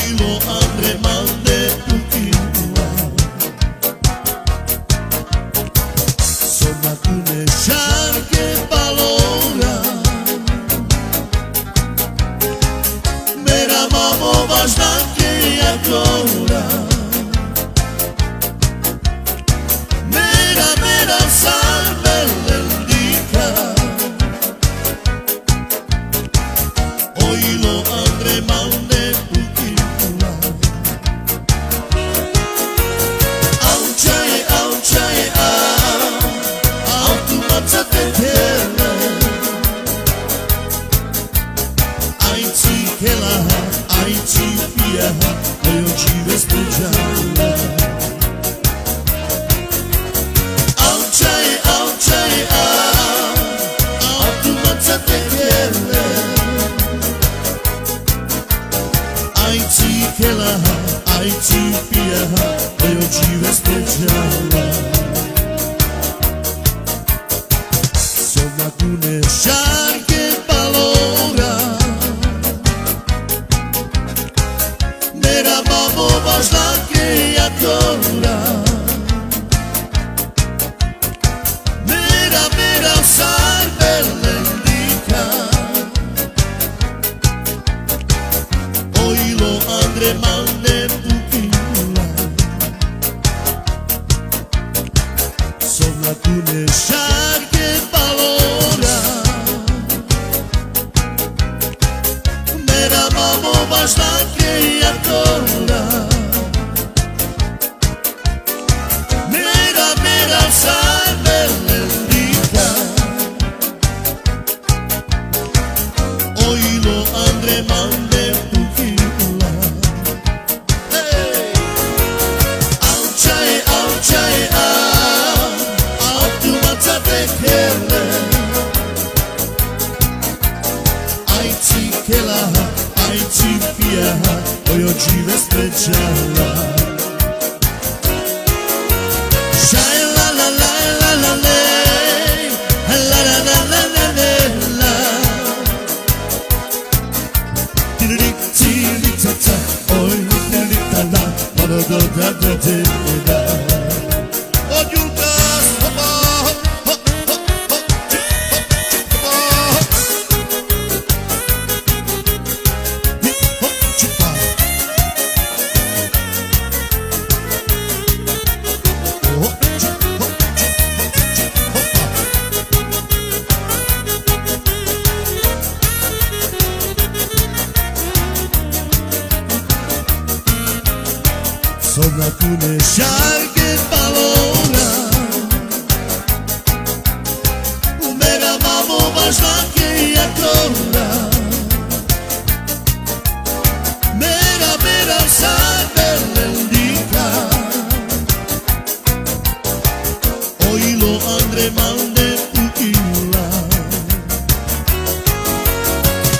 Oilo Andre mande pukila Soma kune sharke palora Mera mamo važnake jakora Mera salve lendika Oilo Andre mande pukila Aučaje, autumaca te tela Aici kela, aici fia Eu ci vespregiala Aučaje, autumaca te tela Aici kela, aici fia Eu ci vespregiala Soma kune sharke palora Mera mamo važnake jakora Mera salve lendika Oilo Andre mande pukila Soma kune sharke palora Mera mamo važnake jakora Mera salve lendika Oilo Andre mande pukila Aučaje, autumaca te kele Aici kela, aici fia Poi oggi vespregiala Shai la la la la la la La la la la la la Tiri tiri ta ta Oi tiri ta la La la la la la la Oh Jukas Hoppa Soma kune sharke palora Mera mamo važnake jakora Mera salve lendika Oilo Andre mande pukila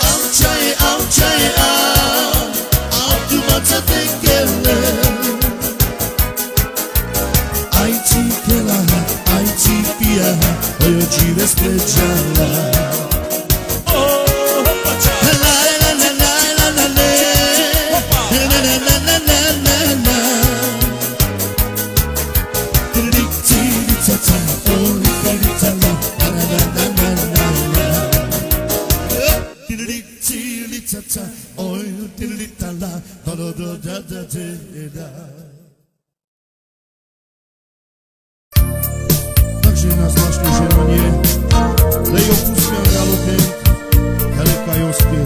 Aučaje, autumaca te kele Aici kela, aici fia Poi oggi vespregiala Takže na zvláštne želanie da ih opustim galope Kaleka je uspio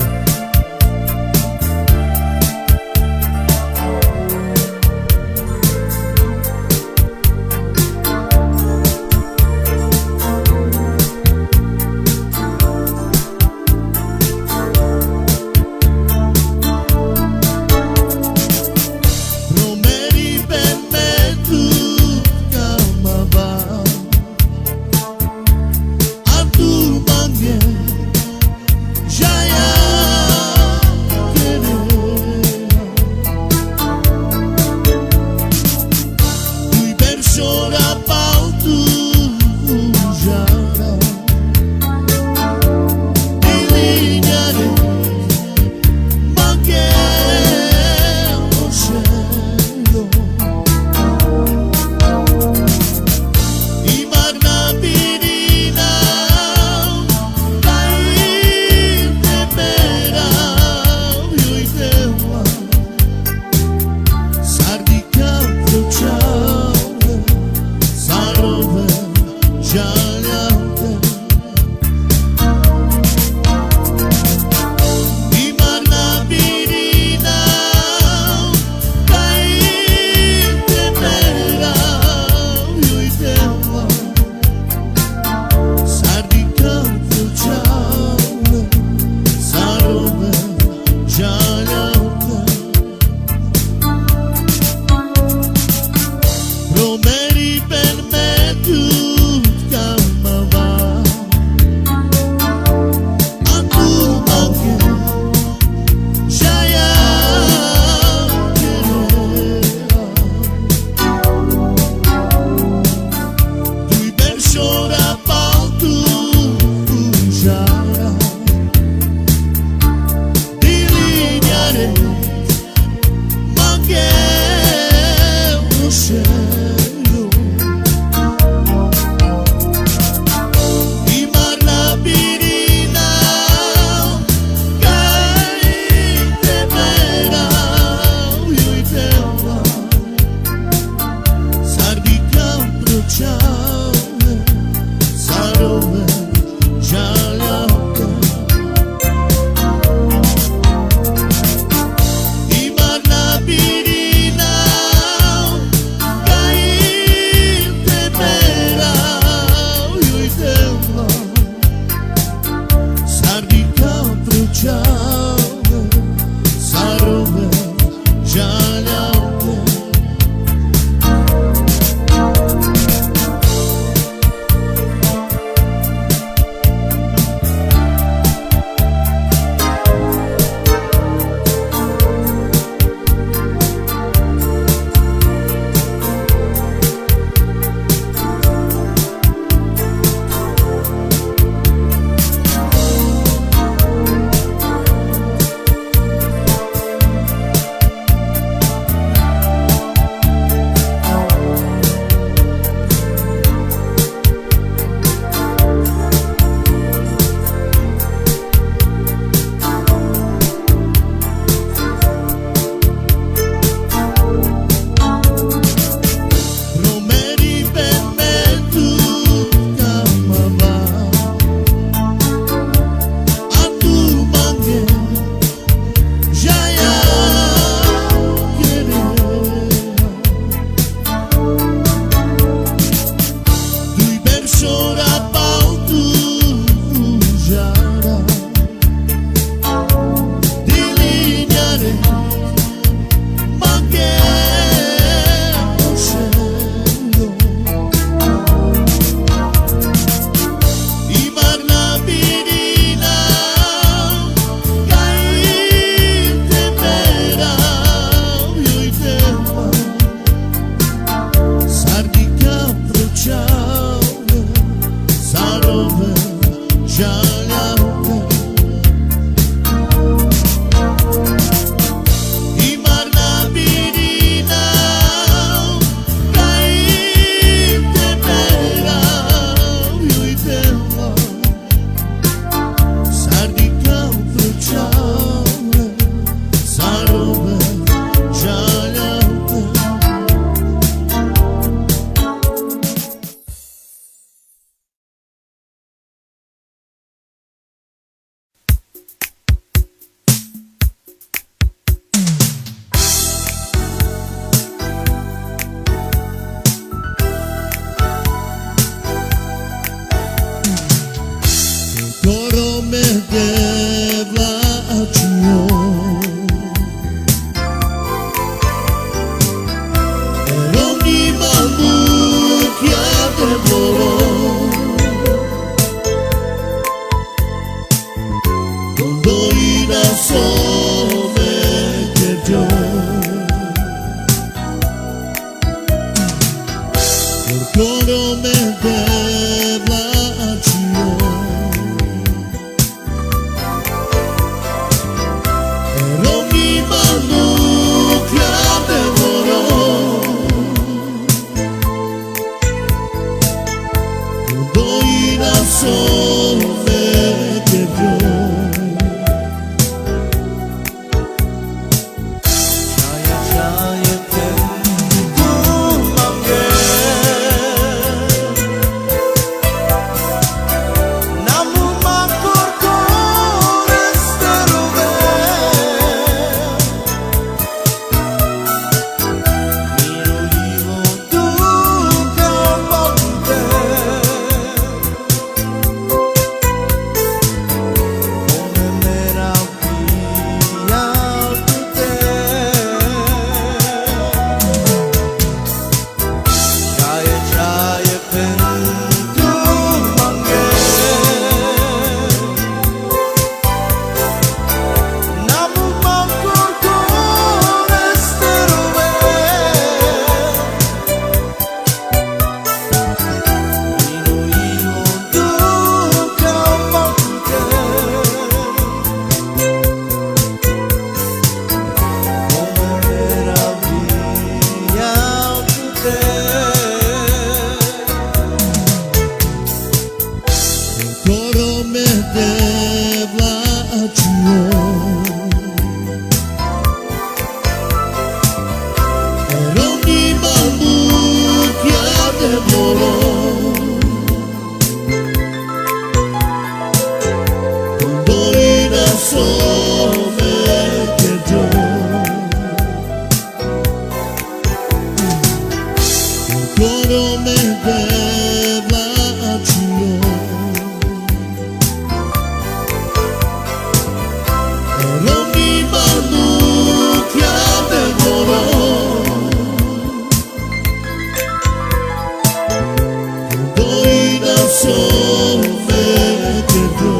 Promete Ancora me devlacio per ogni mano che adevoro doi na sole che io Ancora me devlacio per ogni mano che adevoro doi na sole che io ancora me devlacio ogni mano che adevoro doi na sole che io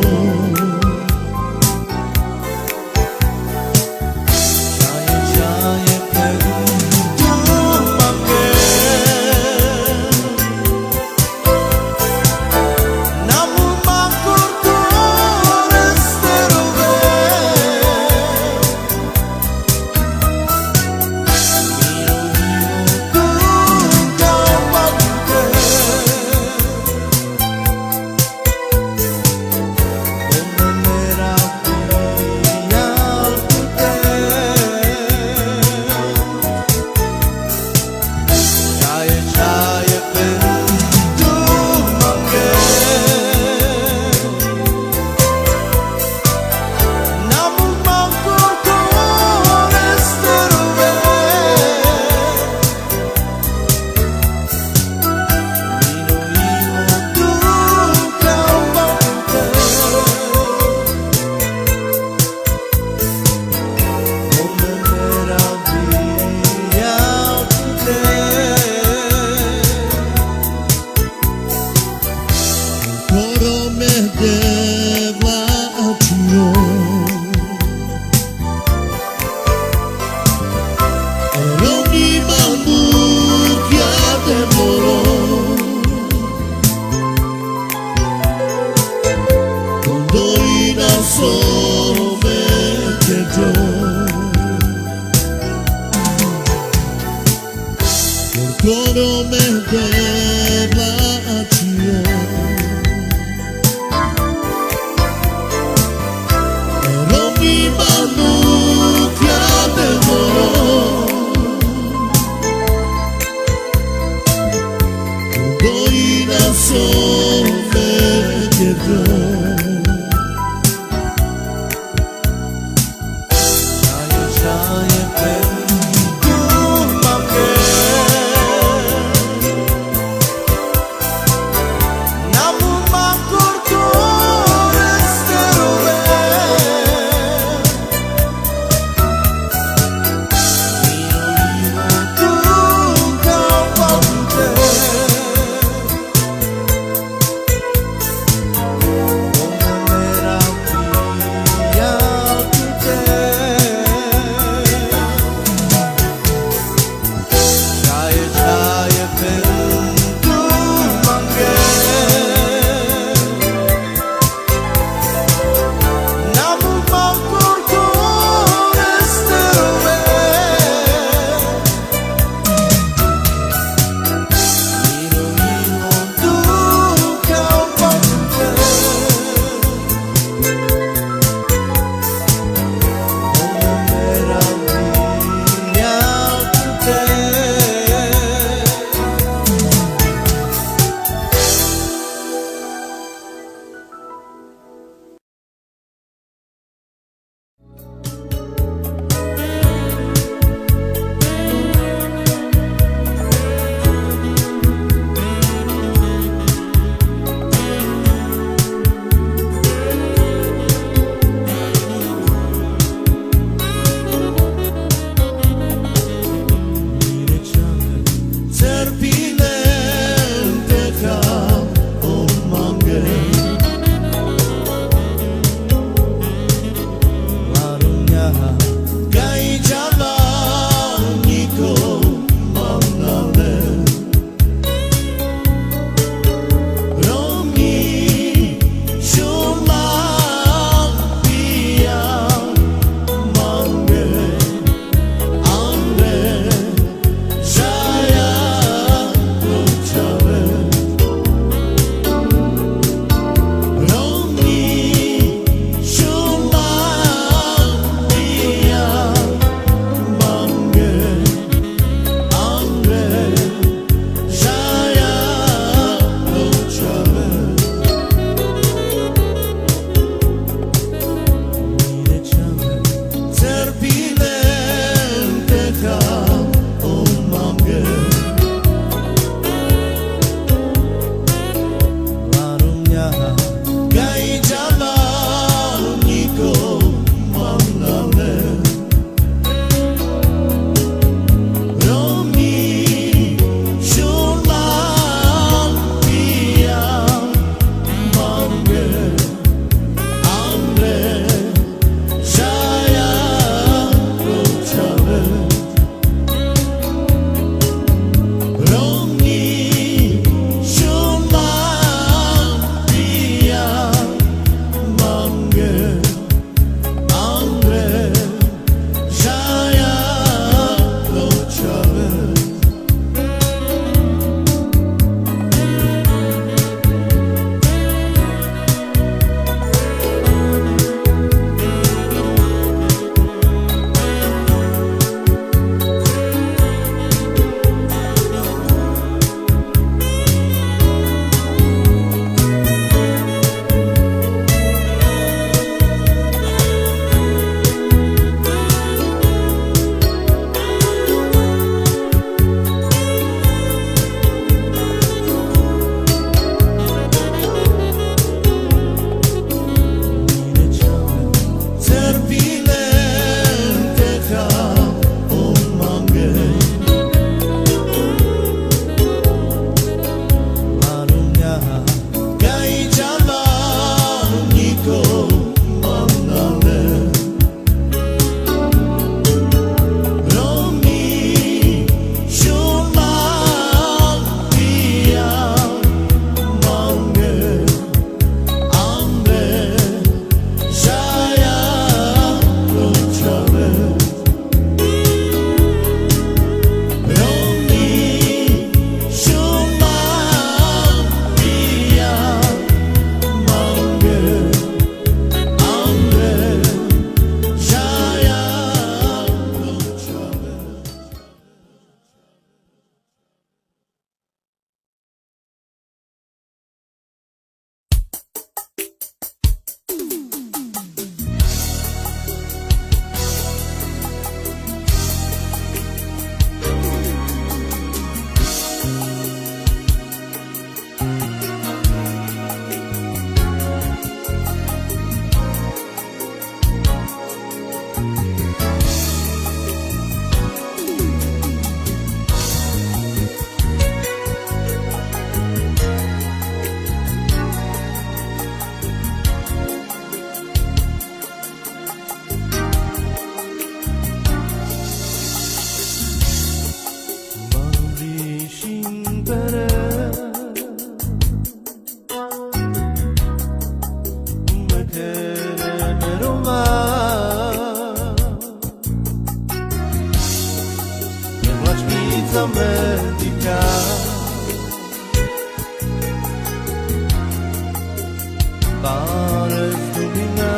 Ancora me devlacio per ogni mano che adevoro doi na sole che io ancora me devlacio ogni mano che adevoro doi na sole che io America Pares lumina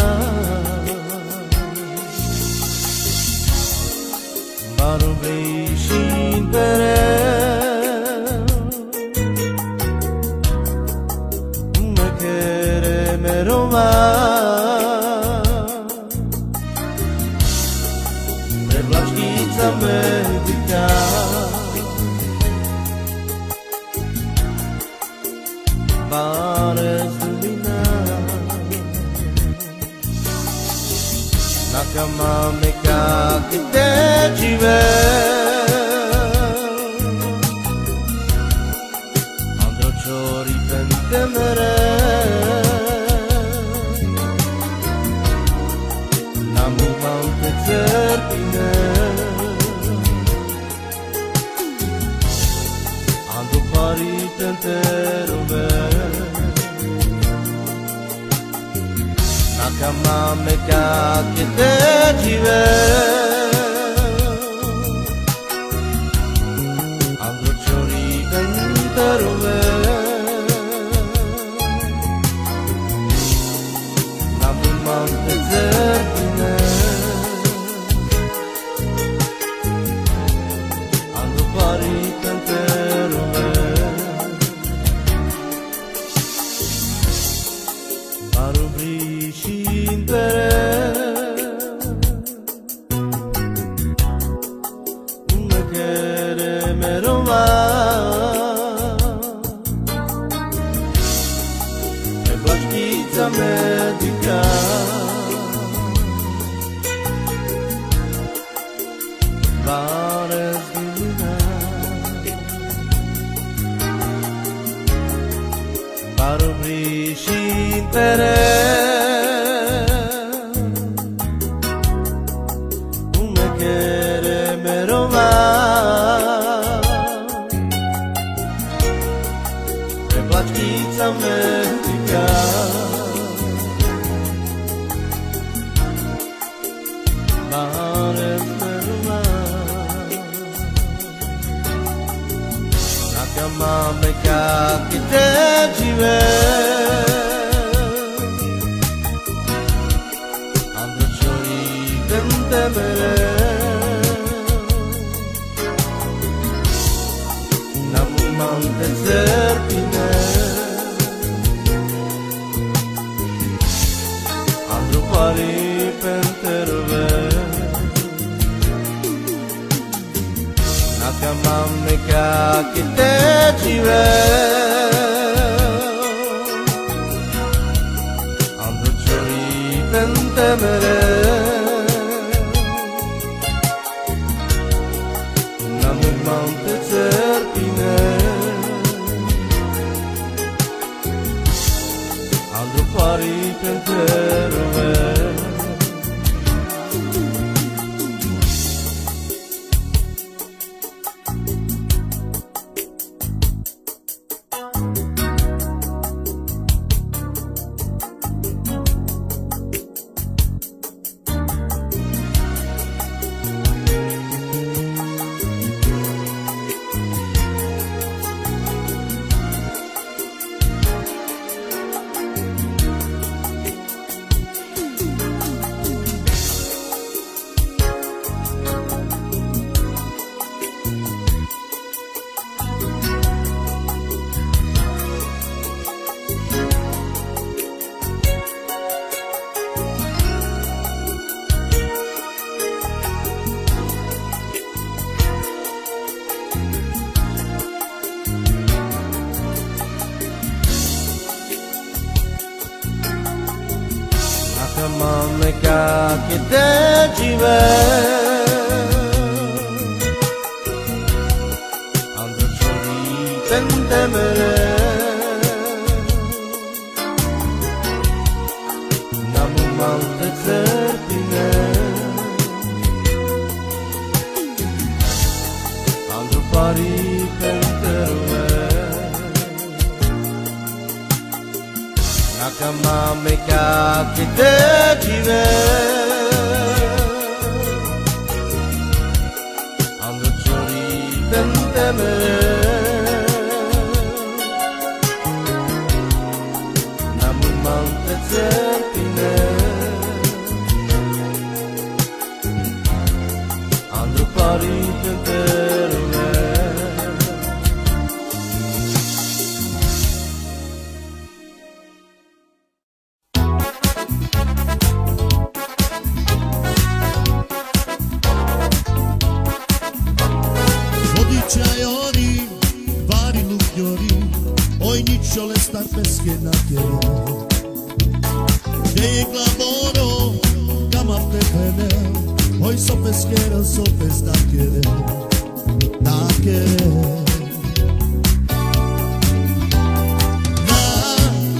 Baru berishin perel Mekere meroma Prevlačkica America Pares lumina Nakama meka kite jive Andro chori pentemere Namu mante terpine Andro pari tenterove Nakama meka kite jive Andro chori penterove Namu mante terpine Andro pari tenterove Baru berishin perel Mekere meroma Prevlačkica America Pares lumina Baru berishin perel Mekere meroma Prevlačkica America Pares meroma Nakama meka kite jive Andro chori pentemere Namu mante terpine Andro pari penterove Nakama meka kite jive Andro chori pentemere Namu mante terpine Andro pari penterove Nakama meka kite jive Andro chori pentemere Namu mante terpine Andro pari penterove Nakama meka kite jive Andro chori penterove pari tenterume. Odičajori, vari lucchiori, oi nicciole star per schenacchiere. De clamoro, cama pepene, oi so peschiero, so pestacchiere, tacchiere. Na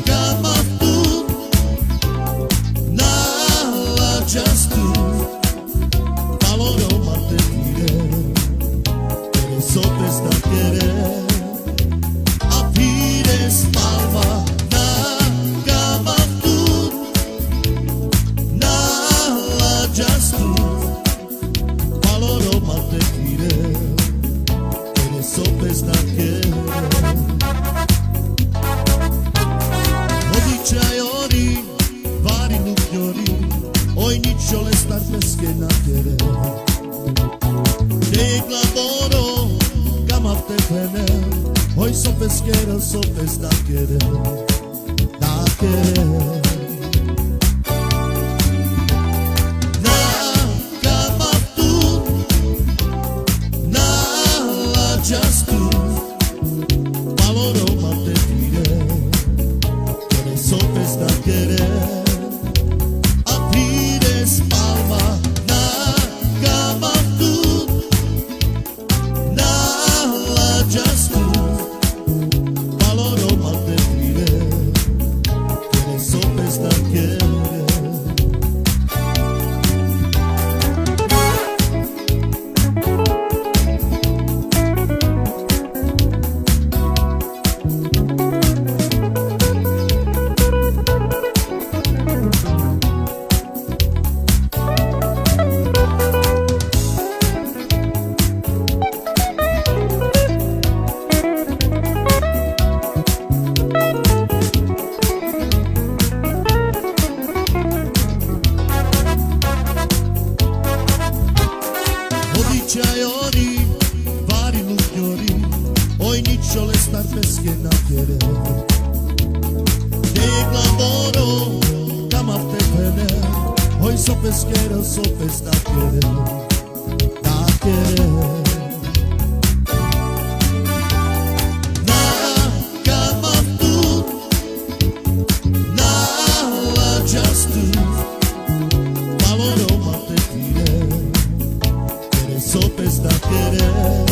cama tu, na la just tu, valoro mantenere. Sopra sta querer aprire spalva na cama tu na la just tu valoro mantenere sopra sta querer odičajori vari lucchiori oi nicciole star peschena querer de clamoro te pene, hoy so pesquero, so pestaquere, taquere. Na cama tu, na la just tu, valoro mate tire, que so pestaquere, aprire spalva, na cama tu. Just tu, valoro mantenere, che ne so pestaquere. Odičajori, vari lucchiori, oi nicciole star per schenacchiere. De clamoro, cama pepene, oi so peschiero, so pestacchiere, tacchiere. Na cama tu, na la just tu, valoro mantenere. So pestaquere